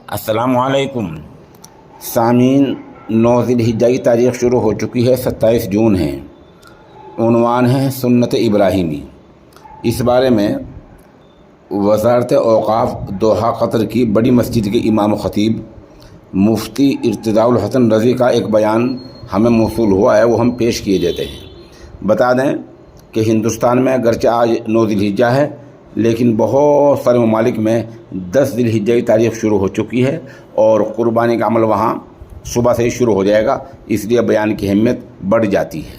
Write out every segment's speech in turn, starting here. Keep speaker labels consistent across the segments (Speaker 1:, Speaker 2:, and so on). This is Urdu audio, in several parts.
Speaker 1: السلام علیکم سامعین، 9 ذی الحجہ کی تاریخ شروع ہو چکی ہے، 27 جون ہے۔ عنوان ہے سنت ابراہیمی۔ اس بارے میں وزارت اوقاف دوحہ قطر کی بڑی مسجد کے امام و خطیب مفتی ارتضاء الحسن رضی کا ایک بیان ہمیں موصول ہوا ہے، وہ ہم پیش کیے دیتے ہیں۔ بتا دیں کہ ہندوستان میں اگرچہ آج 9 ذی الحجہ ہے، لیکن بہت سارے ممالک میں 10 ذی الحجہ کی تاریخ شروع ہو چکی ہے اور قربانی کا عمل وہاں صبح سے ہی شروع ہو جائے گا، اس لیے بیان کی اہمیت بڑھ جاتی ہے۔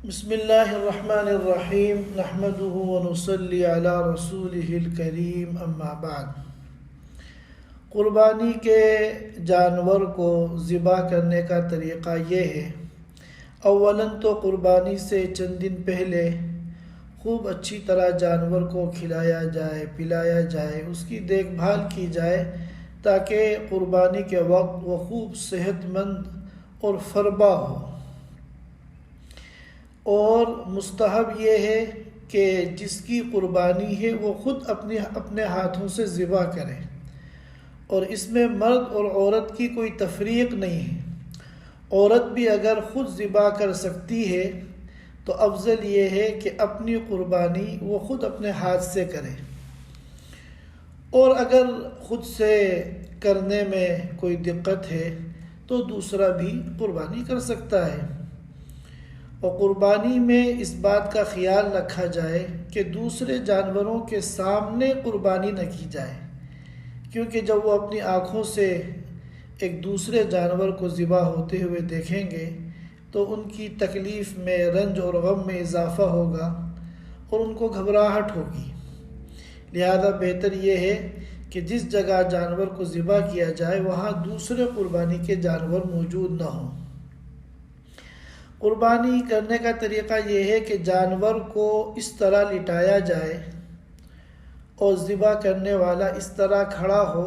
Speaker 2: بسم اللہ الرحمن الرحیم، نحمده ونصلی علی رسولہ الکریم، اما بعد۔ قربانی کے جانور کو ذبح کرنے کا طریقہ یہ ہے۔ اولاً تو قربانی سے چند دن پہلے خوب اچھی طرح جانور کو کھلایا جائے، پلایا جائے، اس کی دیکھ بھال کی جائے تاکہ قربانی کے وقت وہ خوب صحت مند اور فربا ہو۔ اور مستحب یہ ہے کہ جس کی قربانی ہے وہ خود اپنے ہاتھوں سے ذبح کرے، اور اس میں مرد اور عورت کی کوئی تفریق نہیں ہے۔ عورت بھی اگر خود ذبح کر سکتی ہے تو افضل یہ ہے کہ اپنی قربانی وہ خود اپنے ہاتھ سے کرے، اور اگر خود سے کرنے میں کوئی دقت ہے تو دوسرا بھی قربانی کر سکتا ہے۔ اور قربانی میں اس بات کا خیال رکھا جائے کہ دوسرے جانوروں کے سامنے قربانی نہ کی جائے، کیونکہ جب وہ اپنی آنکھوں سے ایک دوسرے جانور کو ذبح ہوتے ہوئے دیکھیں گے تو ان کی تکلیف میں، رنج اور غم میں اضافہ ہوگا اور ان کو گھبراہٹ ہوگی۔ لہذا بہتر یہ ہے کہ جس جگہ جانور کو ذبح کیا جائے وہاں دوسرے قربانی کے جانور موجود نہ ہوں۔ قربانی کرنے کا طریقہ یہ ہے کہ جانور کو اس طرح لٹایا جائے اور ذبح کرنے والا اس طرح کھڑا ہو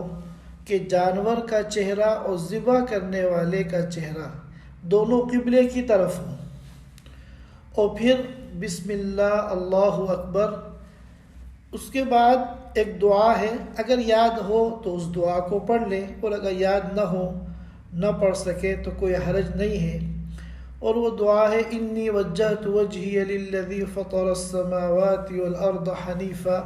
Speaker 2: کہ جانور کا چہرہ اور ذبح کرنے والے کا چہرہ دونوں قبلے کی طرف ہوں، اور پھر بسم اللہ، اللہ اکبر۔ اس کے بعد ایک دعا ہے، اگر یاد ہو تو اس دعا کو پڑھ لیں، اور اگر یاد نہ ہو، نہ پڑھ سکے تو کوئی حرج نہیں ہے۔ اور وہ دعا ہے انی وجہت وجہی للذی فطر السماوات والارض حنیفا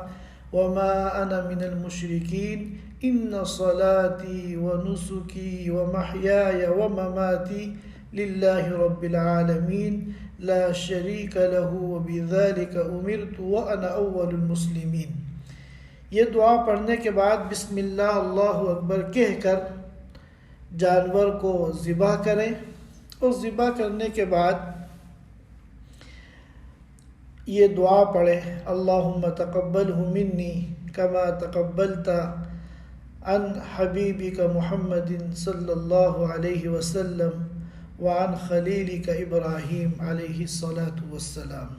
Speaker 2: وما انا من المشرکین ان صلاتی ونسکی ومحیای ومماتی للہ رب العالمین لا شریک لہ وبذلک امرت وانا اول المسلمین۔ یہ دعا پڑھنے کے بعد بسم اللہ، اللہ اکبر کہہ کر جانور کو ذبح کریں، اور ذبح کرنے کے بعد یہ دعا پڑھیں اللہم تقبلہ منی کما تقبلت عن حبیبک محمد صلی اللہ علیہ وسلم وعن خلیلک ابراہیم علیہ الصلاۃ والسلام۔